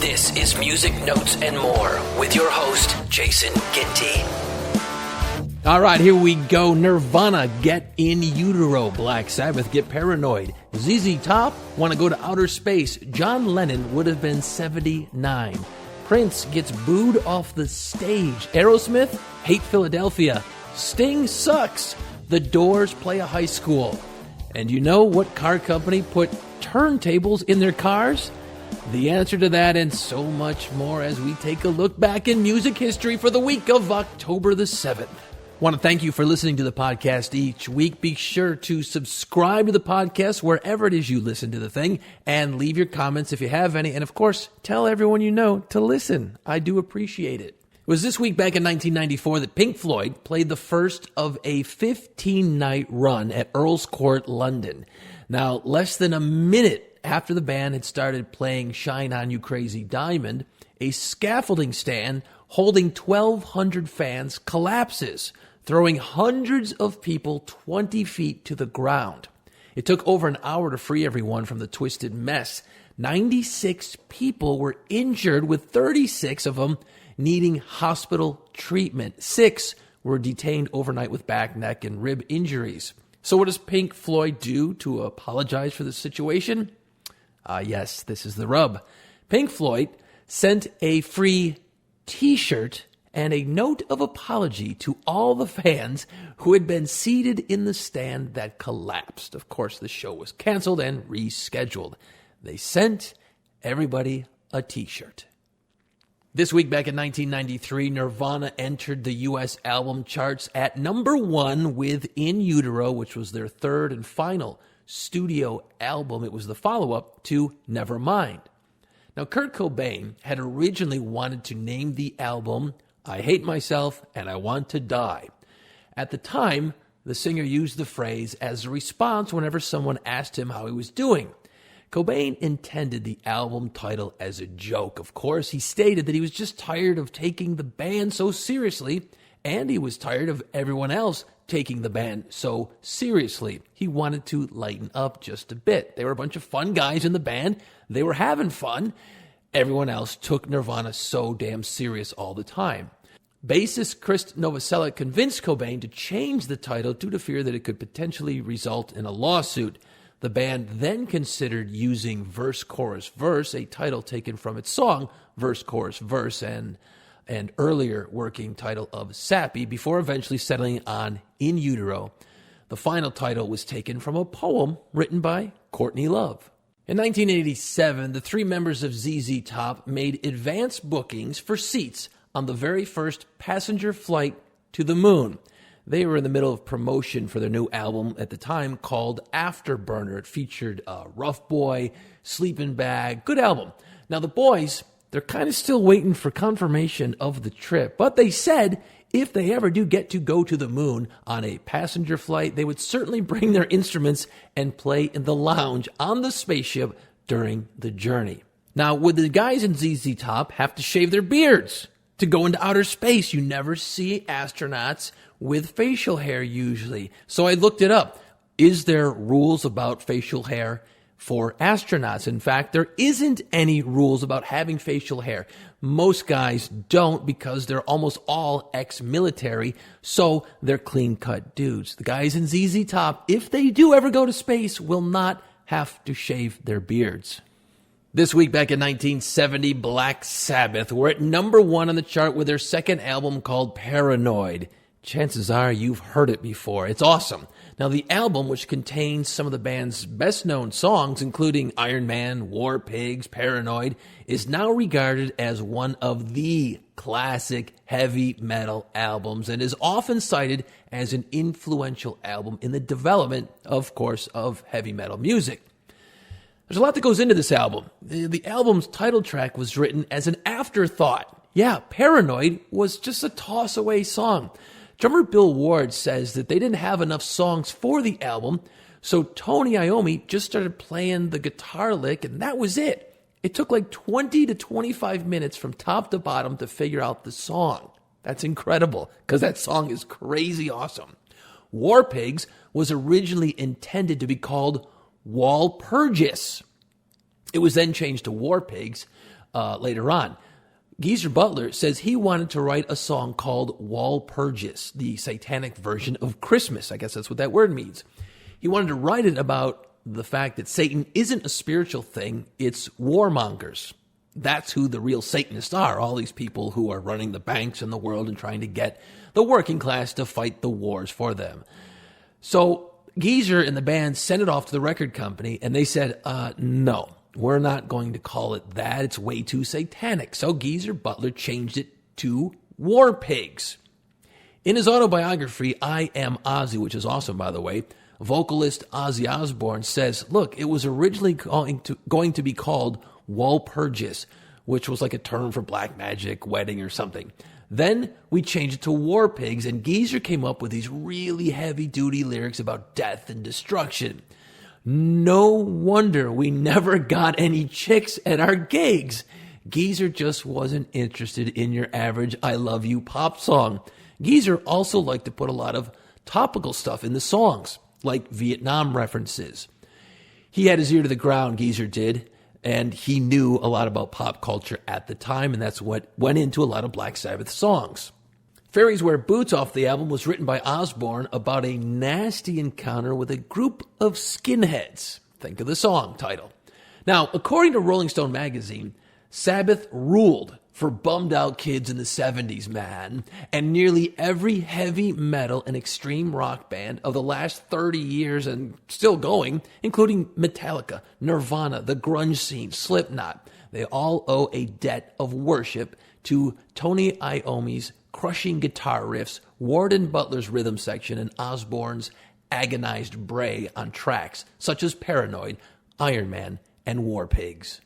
This is Music, Notes, and More with your host, Jason Ginty. All right, here we go. Nirvana, Get in Utero. Black Sabbath, Get Paranoid. ZZ Top, Want to Go to Outer Space. John Lennon would have been 79. Prince gets booed off the stage. Aerosmith, Hate Philadelphia. Sting sucks. The Doors play a high school. And you know what car company put turntables in their cars? The answer to that and so much more as we take a look back in music history for the week of October the 7th. Want to thank you for listening to the podcast each week. Be sure to subscribe to the podcast wherever it is you listen to the thing and leave your comments if you have any. And of course, tell everyone you know to listen. I do appreciate it. It was this week back in 1994 that Pink Floyd played the first of a 15-night run at Earl's Court, London. Now, less than a minute after the band had started playing Shine On You Crazy Diamond, a scaffolding stand holding 1,200 fans collapses, throwing hundreds of people 20 feet to the ground. It took over an hour to free everyone from the twisted mess. 96 people were injured, with 36 of them needing hospital treatment. 6 were detained overnight with back, neck, and rib injuries. So what does Pink Floyd do to apologize for the situation? Yes, this is the rub. Pink Floyd sent a free T-shirt and a note of apology to all the fans who had been seated in the stand that collapsed. Of course, the show was canceled and rescheduled. They sent everybody a T-shirt. This week back in 1993, Nirvana entered the U.S. album charts at number 1 with In Utero, which was their third and final studio album. It was the follow-up to Nevermind. Now, Kurt Cobain had originally wanted to name the album I Hate Myself and I Want to Die. At the time, the singer used the phrase as a response whenever someone asked him how he was doing. Cobain intended the album title as a joke. Of course, he stated that he was just tired of taking the band so seriously, and he was tired of everyone else taking the band so seriously. He wanted to lighten up just a bit. They were a bunch of fun guys in the band. They were having fun. Everyone else took Nirvana so damn serious all the time. Bassist Chris Novoselic convinced Cobain to change the title due to fear that it could potentially result in a lawsuit. The band then considered using Verse, Chorus, Verse, a title taken from its song Verse, Chorus, Verse, and an earlier working title of Sappy, before eventually settling on In Utero. The final title was taken from a poem written by Courtney Love. In 1987, the 3 members of ZZ Top made advance bookings for seats on the very first passenger flight to the moon. They were in the middle of promotion for their new album at the time called Afterburner. It featured Rough Boy, Sleeping Bag. Good album. Now, the boys, they're kind of still waiting for confirmation of the trip, but they said if they ever do get to go to the moon on a passenger flight, they would certainly bring their instruments and play in the lounge on the spaceship during the journey. Now, would the guys in ZZ Top have to shave their beards to go into outer space? You never see astronauts with facial hair usually. So I looked it up. Is there rules about facial hair for astronauts? In fact, there isn't any rules about having facial hair. Most guys don't, because they're almost all ex-military, so they're clean-cut dudes. The guys in ZZ Top, if they do ever go to space, will not have to shave their beards. This week back in 1970, Black Sabbath were at number 1 on the chart with their second album called Paranoid. Chances are you've heard it before. It's awesome. Now, the album, which contains some of the band's best-known songs, including Iron Man, War Pigs, Paranoid, is now regarded as one of the classic heavy metal albums and is often cited as an influential album in the development, of course, of heavy metal music. There's a lot that goes into this album. The album's title track was written as an afterthought. Yeah, Paranoid was just a toss-away song. Drummer Bill Ward says that they didn't have enough songs for the album, so Tony Iommi just started playing the guitar lick, and that was it. It took like 20 to 25 minutes from top to bottom to figure out the song. That's incredible, because that song is crazy awesome. War Pigs was originally intended to be called Walpurgis. It was then changed to War Pigs. later on. Geezer Butler says he wanted to write a song called Walpurgis, the satanic version of Christmas. I guess that's what that word means. He wanted to write it about the fact that Satan isn't a spiritual thing, it's warmongers. That's who the real Satanists are, all these people who are running the banks in the world and trying to get the working class to fight the wars for them. So Geezer and the band sent it off to the record company, and they said, no, we're not going to call it that. It's way too satanic. So Geezer Butler changed it to War Pigs. In his autobiography, I Am Ozzy, which is awesome, by the way, vocalist Ozzy Osbourne says, look, it was originally going to be called Walpurgis, which was like a term for black magic, wedding, or something. Then we changed it to War Pigs, and Geezer came up with these really heavy-duty lyrics about death and destruction. No wonder we never got any chicks at our gigs. Geezer just wasn't interested in your average I love you pop song. Geezer also liked to put a lot of topical stuff in the songs, like Vietnam references. He had his ear to the ground, Geezer did, and he knew a lot about pop culture at the time, and that's what went into a lot of Black Sabbath songs. Fairies Wear Boots off the album was written by Osbourne about a nasty encounter with a group of skinheads. Think of the song title. Now, according to Rolling Stone magazine, Sabbath ruled for bummed out kids in the 70s, man. And nearly every heavy metal and extreme rock band of the last 30 years and still going, including Metallica, Nirvana, the grunge scene, Slipknot, they all owe a debt of worship to Tony Iommi's crushing guitar riffs, Warden Butler's rhythm section, and Osbourne's agonized bray on tracks such as Paranoid, Iron Man, and War Pigs.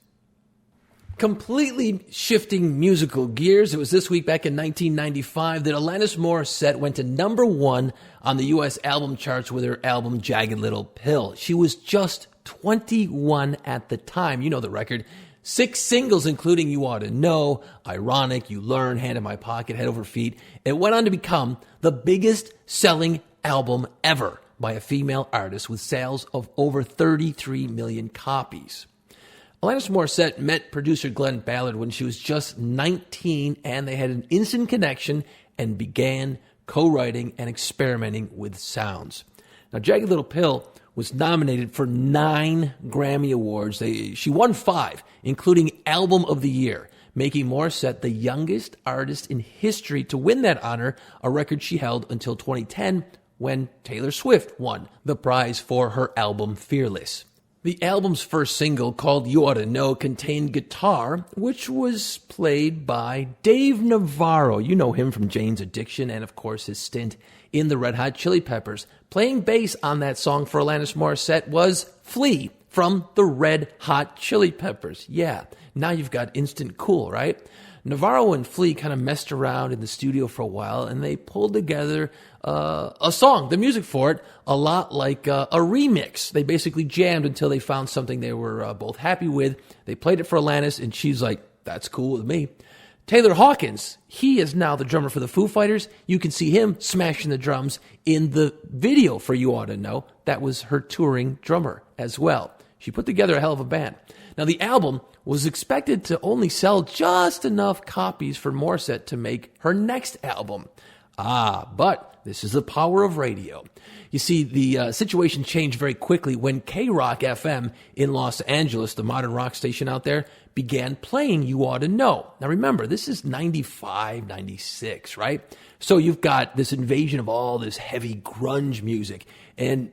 Completely shifting musical gears, it was this week back in 1995 that Alanis Morissette went to number 1 on the U.S. album charts with her album Jagged Little Pill. She was just 21 at the time. You know the record. 6 singles, including You Oughta Know, Ironic, You Learn, Hand in My Pocket, Head Over Feet. It went on to become the biggest selling album ever by a female artist with sales of over 33 million copies. Alanis Morissette met producer Glenn Ballard when she was just 19, and they had an instant connection and began co-writing and experimenting with sounds. Now, Jagged Little Pill was nominated for 9 Grammy Awards. She won 5, including Album of the Year, making Morissette the youngest artist in history to win that honor, a record she held until 2010 when Taylor Swift won the prize for her album Fearless. The album's first single, called You Oughta Know, contained guitar, which was played by Dave Navarro. You know him from Jane's Addiction and, of course, his stint in the Red Hot Chili Peppers. Playing bass on that song for Alanis Morissette was Flea from the Red Hot Chili Peppers. Yeah, now you've got instant cool, right? Navarro and Flea kind of messed around in the studio for a while, and they pulled together a song, the music for it, a lot like a remix. They basically jammed until they found something they were both happy with. They played it for Alanis, and she's like, that's cool with me. Taylor Hawkins, he is now the drummer for the Foo Fighters. You can see him smashing the drums in the video for You Oughta Know. That was her touring drummer as well. She put together a hell of a band. Now, the album was expected to only sell just enough copies for Morissette to make her next album. But this is the power of radio. You see, the situation changed very quickly when K-Rock FM in Los Angeles, the modern rock station out there, began playing You Oughta Know. Now remember, this is 95, 96, right? So you've got this invasion of all this heavy grunge music, and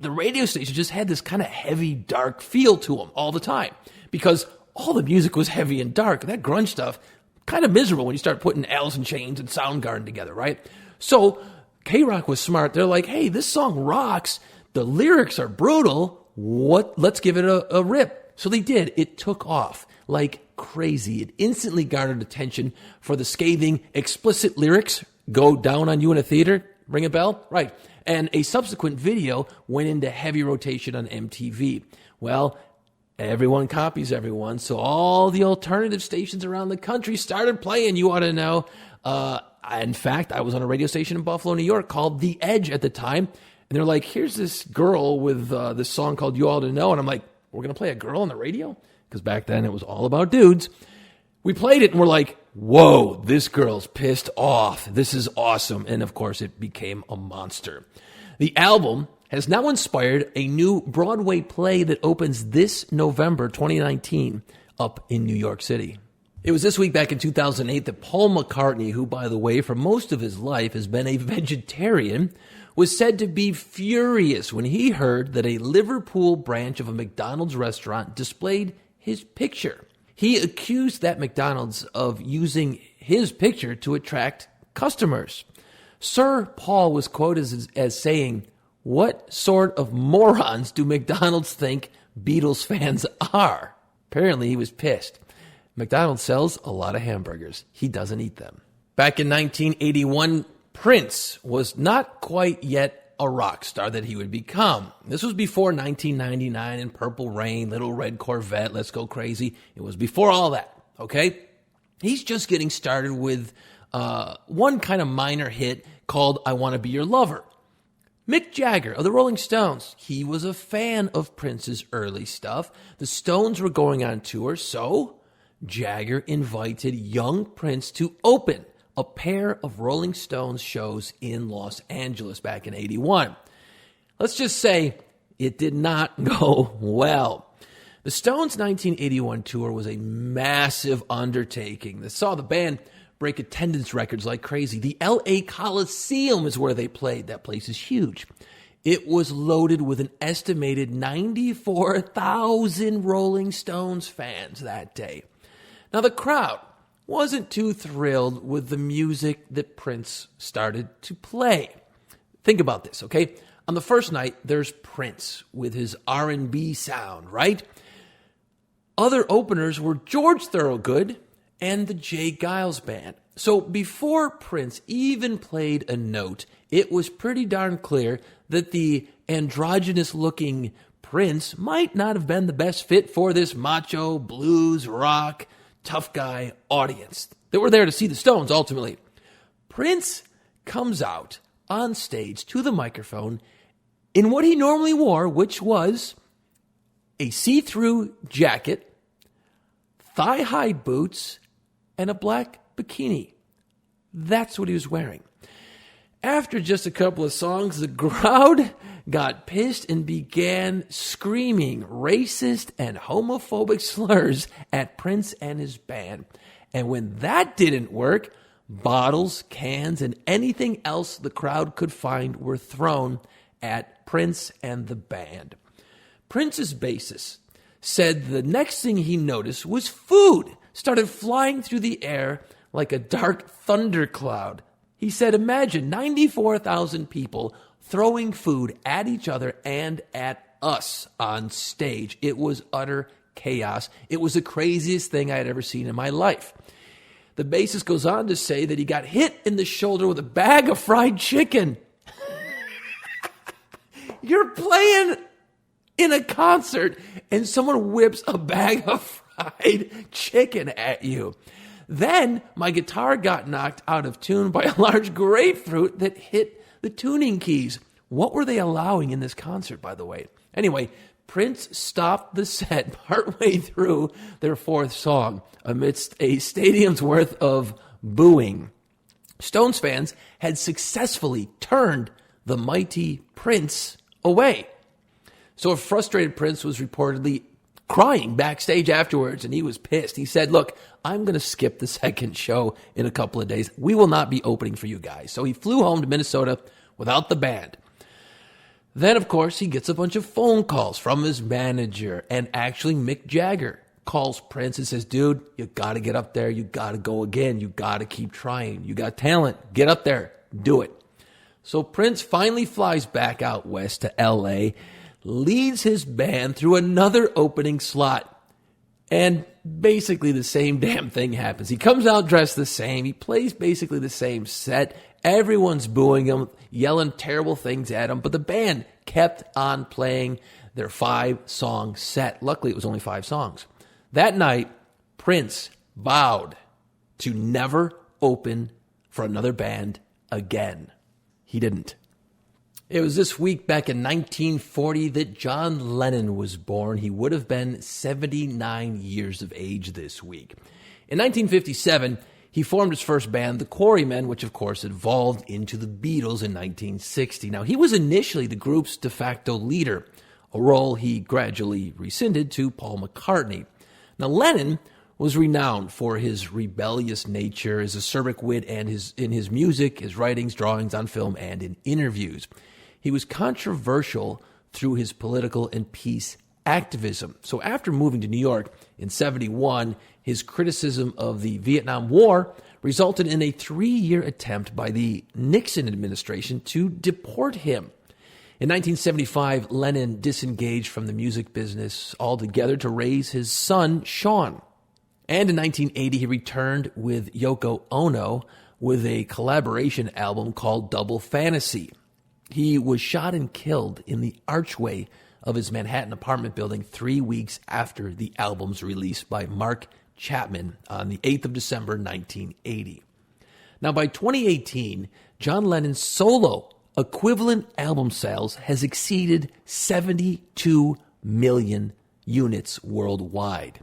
the radio station just had this kind of heavy, dark feel to them all the time because all the music was heavy and dark. That grunge stuff, kind of miserable when you start putting Alice in Chains and Soundgarden together, right? So K-Rock was smart. They're like, hey, this song rocks. The lyrics are brutal. Let's give it a rip. So they did. It took off like crazy. It instantly garnered attention for the scathing, explicit lyrics. Go down on you in a theater. Ring a bell? Right. And a subsequent video went into heavy rotation on MTV. Well, everyone copies everyone, so all the alternative stations around the country started playing You Oughta Know. In fact, I was on a radio station in Buffalo, New York called The Edge at the time, and they're like, here's this girl with this song called You Oughta Know, and I'm like, we're going to play a girl on the radio? Because back then it was all about dudes. We played it and we're like, whoa, this girl's pissed off. This is awesome. And of course, it became a monster. The album has now inspired a new Broadway play that opens this November 2019 up in New York City. It was this week back in 2008 that Paul McCartney, who, by the way, for most of his life has been a vegetarian, was said to be furious when he heard that a Liverpool branch of a McDonald's restaurant displayed his picture. He accused that McDonald's of using his picture to attract customers. Sir Paul was quoted as saying, "What sort of morons do McDonald's think Beatles fans are?" Apparently he was pissed. McDonald's sells a lot of hamburgers. He doesn't eat them. Back in 1981, Prince was not quite yet a rock star that he would become. This was before 1999 and Purple Rain, Little Red Corvette, Let's Go Crazy. It was before all that, okay? He's just getting started with one kind of minor hit called I Want to Be Your Lover. Mick Jagger of the Rolling Stones, he was a fan of Prince's early stuff. The Stones were going on tour, so Jagger invited young Prince to open a pair of Rolling Stones shows in Los Angeles back in 81. Let's just say it did not go well. The Stones' 1981 tour was a massive undertaking that saw the band break attendance records like crazy. The LA Coliseum is where they played. That place is huge. It was loaded with an estimated 94,000 Rolling Stones fans that day. Now, the crowd wasn't too thrilled with the music that Prince started to play. Think about this, okay? On the first night, there's Prince with his R&B sound, right? Other openers were George Thorogood and the Jay Giles Band. So before Prince even played a note, it was pretty darn clear that the androgynous-looking Prince might not have been the best fit for this macho, blues, rock, tough guy audience that were there to see the Stones ultimately. Prince comes out on stage to the microphone in what he normally wore, which was a see-through jacket, thigh-high boots, and a black bikini. That's what he was wearing. After just a couple of songs, the crowd got pissed and began screaming racist and homophobic slurs at Prince and his band. And when that didn't work, bottles, cans, and anything else the crowd could find were thrown at Prince and the band. Prince's bassist said the next thing he noticed was food started flying through the air like a dark thundercloud. He said, imagine 94,000 people throwing food at each other and at us on stage. It was utter chaos. It was the craziest thing I had ever seen in my life. The bassist goes on to say that he got hit in the shoulder with a bag of fried chicken. You're playing in a concert and someone whips a bag of fried chicken at you. Then my guitar got knocked out of tune by a large grapefruit that hit the tuning keys. What were they allowing in this concert, by the way? Anyway, Prince stopped the set partway through their fourth song amidst a stadium's worth of booing. Stones fans had successfully turned the mighty Prince away. So a frustrated Prince was reportedly crying backstage afterwards, and he was pissed. He said, look, I'm going to skip the second show in a couple of days. We will not be opening for you guys. So he flew home to Minnesota without the band. Then, of course, he gets a bunch of phone calls from his manager, and actually Mick Jagger calls Prince and says, dude, you got to get up there. You got to go again. You got to keep trying. You got talent. Get up there. Do it. So Prince finally flies back out west to L.A., leads his band through another opening slot. And basically the same damn thing happens. He comes out dressed the same. He plays basically the same set. Everyone's booing him, yelling terrible things at him. But the band kept on playing their 5-song set. Luckily, it was only 5 songs. That night, Prince vowed to never open for another band again. He didn't. It was this week back in 1940 that John Lennon was born. He would have been 79 years of age this week. In 1957, he formed his first band, the Quarrymen, which of course evolved into the Beatles in 1960. Now, he was initially the group's de facto leader, a role he gradually rescinded to Paul McCartney. Now, Lennon was renowned for his rebellious nature, his acerbic wit, and in his music, his writings, drawings on film, and in interviews. He was controversial through his political and peace activism. So after moving to New York in 1971, his criticism of the Vietnam War resulted in a 3-year attempt by the Nixon administration to deport him. In 1975, Lennon disengaged from the music business altogether to raise his son, Sean. And in 1980, he returned with Yoko Ono with a collaboration album called Double Fantasy. He was shot and killed in the archway of his Manhattan apartment building 3 weeks after the album's release by Mark Chapman on the 8th of December, 1980. Now, by 2018, John Lennon's solo equivalent album sales has exceeded 72 million units worldwide.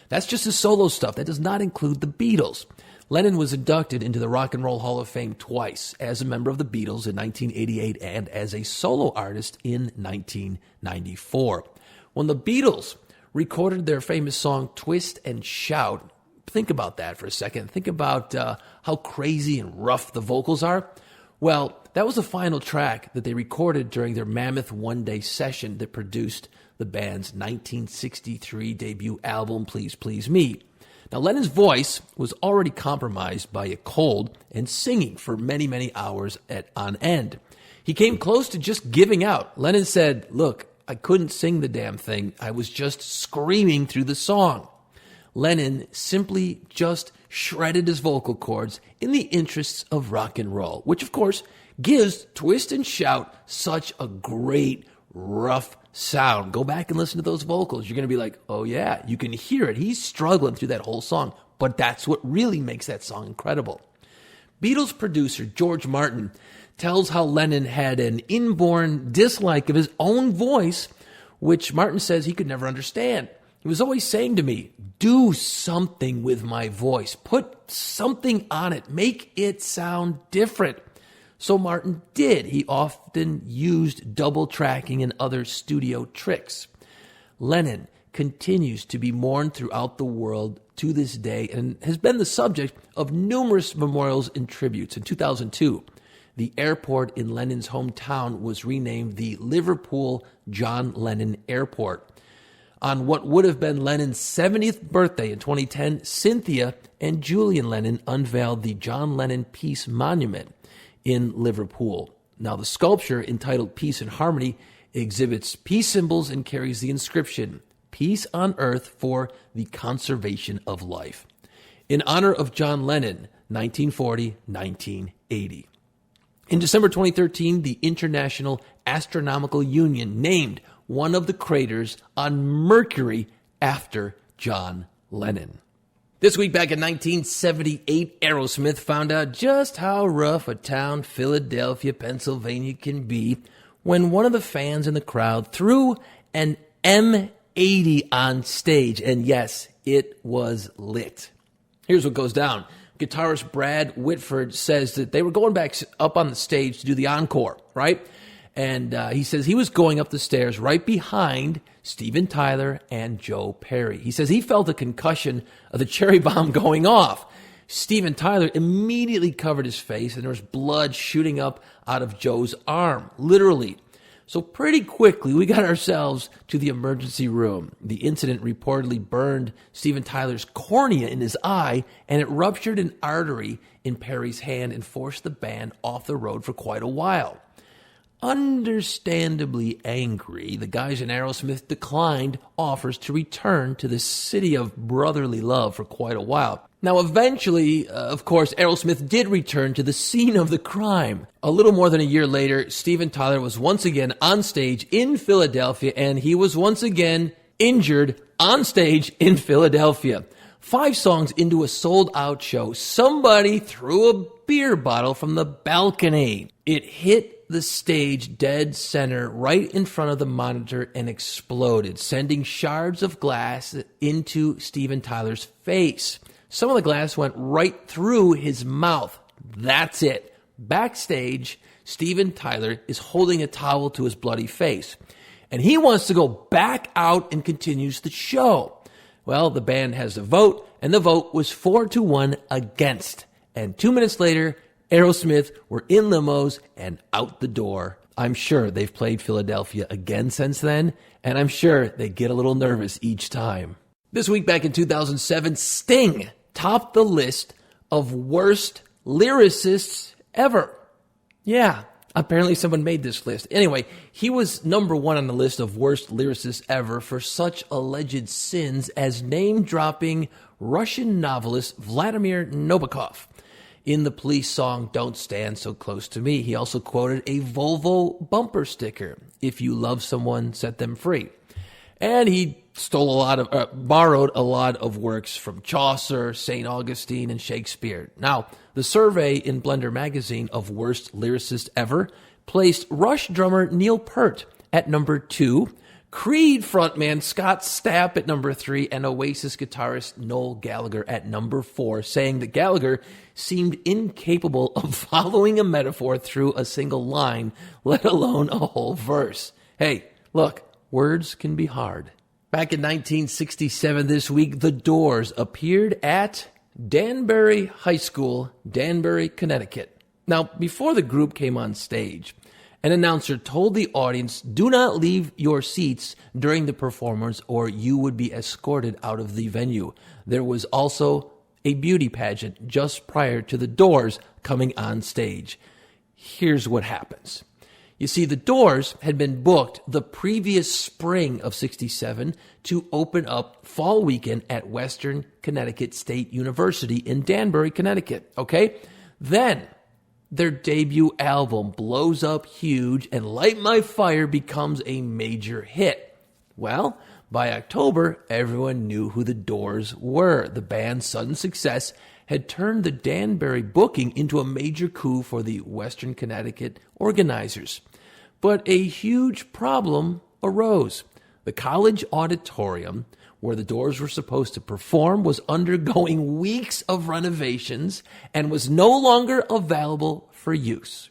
That's just his solo stuff. That does not include the Beatles. Lennon was inducted into the Rock and Roll Hall of Fame twice, as a member of the Beatles in 1988 and as a solo artist in 1994. When the Beatles recorded their famous song Twist and Shout, think about that for a second. Think about how crazy and rough the vocals are. Well, that was the final track that they recorded during their mammoth one-day session that produced the band's 1963 debut album, Please Please Me. Now, Lennon's voice was already compromised by a cold and singing for many, many hours on end. He came close to just giving out. Lennon said, "Look, I couldn't sing the damn thing. I was just screaming through the song." Lennon simply just shredded his vocal cords in the interests of rock and roll, which, of course, gives Twist and Shout such a great, rough sound. Go back and listen to those vocals. You're going to be like, oh yeah, you can hear it. He's struggling through that whole song, but that's what really makes that song incredible. Beatles producer George Martin tells how Lennon had an inborn dislike of his own voice, which Martin says he could never understand. He was always saying to me, do something with my voice. Put something on it. Make it sound different. So Martin did. He often used double tracking and other studio tricks. Lennon continues to be mourned throughout the world to this day and has been the subject of numerous memorials and tributes. In 2002, the airport in Lennon's hometown was renamed the Liverpool John Lennon Airport. On what would have been Lennon's 70th birthday in 2010, Cynthia and Julian Lennon unveiled the John Lennon Peace Monument in Liverpool. Now, the sculpture, entitled Peace and Harmony, exhibits peace symbols and carries the inscription, Peace on Earth for the Conservation of Life, in honor of John Lennon, 1940-1980. In December 2013, the International Astronomical Union named one of the craters on Mercury after John Lennon. This week back in 1978, Aerosmith found out just how rough a town Philadelphia, Pennsylvania can be when one of the fans in the crowd threw an M80 on stage. And yes, it was lit. Here's what goes down. Guitarist Brad Whitford says that they were going back up on the stage to do the encore, right? And he says he was going up the stairs right behind Steven Tyler and Joe Perry. He says he felt a concussion of the cherry bomb going off. Steven Tyler immediately covered his face, and there was blood shooting up out of Joe's arm, literally. So pretty quickly, we got ourselves to the emergency room. The incident reportedly burned Steven Tyler's cornea in his eye, and it ruptured an artery in Perry's hand and forced the band off the road for quite a while. Understandably angry, the guys in Aerosmith declined offers to return to the city of brotherly love for quite a while. Now, eventually, of course, Aerosmith did return to the scene of the crime. A little more than a year later, Steven Tyler was once again on stage in Philadelphia, and he was once again injured on stage in Philadelphia. 5 songs into a sold-out show, somebody threw a beer bottle from the balcony. It hit the stage dead center right in front of the monitor and exploded, sending shards of glass into Steven Tyler's face. Some of the glass went right through his mouth. That's it. Backstage, Steven Tyler is holding a towel to his bloody face, and he wants to go back out and continues the show. Well, the band has a vote, and the vote was 4-1 against. And 2 minutes later, Aerosmith were in limos and out the door. I'm sure they've played Philadelphia again since then, and I'm sure they get a little nervous each time. This week back in 2007, Sting topped the list of worst lyricists ever. Yeah, apparently someone made this list. Anyway, he was number 1 on the list of worst lyricists ever for such alleged sins as name-dropping Russian novelist Vladimir Nabokov. In the Police song, Don't Stand So Close to Me, he also quoted a Volvo bumper sticker, if you love someone, set them free. And he borrowed a lot of works from Chaucer, St. Augustine, and Shakespeare. Now, the survey in Blender magazine of worst lyricists ever placed Rush drummer Neil Peart at number 2, Creed frontman Scott Stapp at number 3, and Oasis guitarist Noel Gallagher at number 4, saying that Gallagher seemed incapable of following a metaphor through a single line, let alone a whole verse. Hey, look, words can be hard. Back in 1967 this week, The Doors appeared at Danbury High School, Danbury, Connecticut. Now, before the group came on stage, an announcer told the audience, do not leave your seats during the performance or you would be escorted out of the venue. There was also a beauty pageant just prior to the Doors coming on stage. Here's what happens. You see, the Doors had been booked the previous spring of 67 to open up fall weekend at Western Connecticut State University in Danbury, Connecticut. Okay? Then their debut album blows up huge and Light My Fire becomes a major hit. Well, by October, everyone knew who the Doors were. The band's sudden success had turned the Danbury booking into a major coup for the Western Connecticut organizers. But a huge problem arose. The college auditorium where the Doors were supposed to perform was undergoing weeks of renovations and was no longer available for use.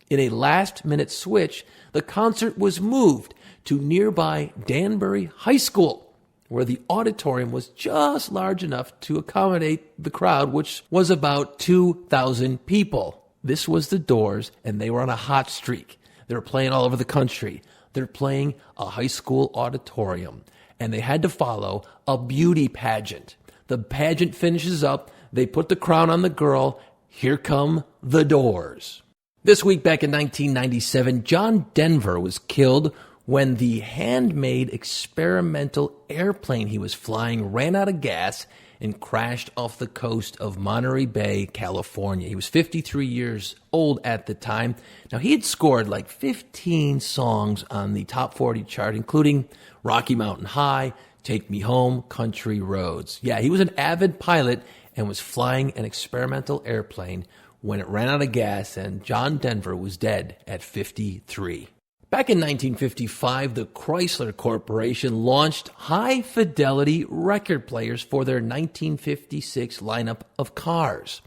In a last-minute switch, the concert was moved to nearby Danbury High School, where the auditorium was just large enough to accommodate the crowd, which was about 2,000 people. This was the Doors, and they were on a hot streak. They were playing all over the country. They're playing a high school auditorium, and they had to follow a beauty pageant. The pageant finishes up. They put the crown on the girl. Here come the Doors. This week back in 1997, John Denver was killed when the handmade experimental airplane he was flying ran out of gas and crashed off the coast of Monterey Bay, California. He was 53 years old at the time. Now, he had scored like 15 songs on the top 40 chart, including Rocky Mountain High, Take Me Home, Country Roads. Yeah, he was an avid pilot and was flying an experimental airplane when it ran out of gas, and John Denver was dead at 53. Back in 1955, the Chrysler Corporation launched high-fidelity record players for their 1956 lineup of cars.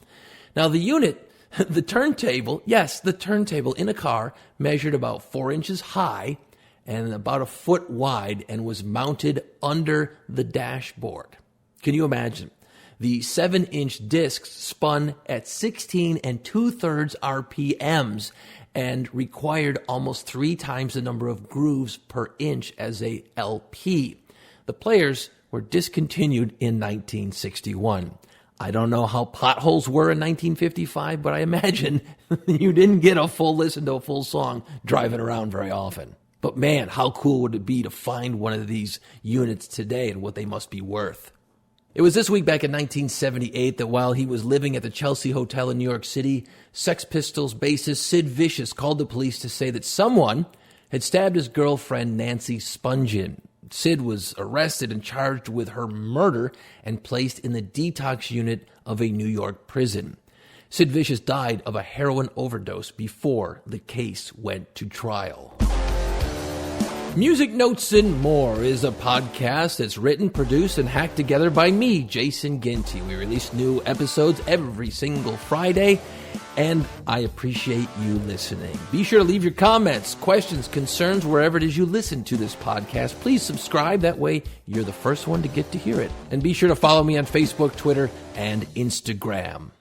Now, the unit, the turntable in a car measured about 4 inches high and about a foot wide and was mounted under the dashboard. Can you imagine? The 7-inch discs spun at 16 2/3 RPMs and required almost 3 times the number of grooves per inch as a LP. The players were discontinued in 1961. I don't know how potholes were in 1955, but I imagine you didn't get a full listen to a full song driving around very often. But man, how cool would it be to find one of these units today and what they must be worth? It was this week back in 1978 that while he was living at the Chelsea Hotel in New York City, Sex Pistols bassist Sid Vicious called the police to say that someone had stabbed his girlfriend Nancy Spungen. Sid was arrested and charged with her murder and placed in the detox unit of a New York prison. Sid Vicious died of a heroin overdose before the case went to trial. Music Notes and More is a podcast that's written, produced, and hacked together by me, Jason Ginty. We release new episodes every single Friday, and I appreciate you listening. Be sure to leave your comments, questions, concerns, wherever it is you listen to this podcast. Please subscribe. That way, you're the first one to get to hear it. And be sure to follow me on Facebook, Twitter, and Instagram.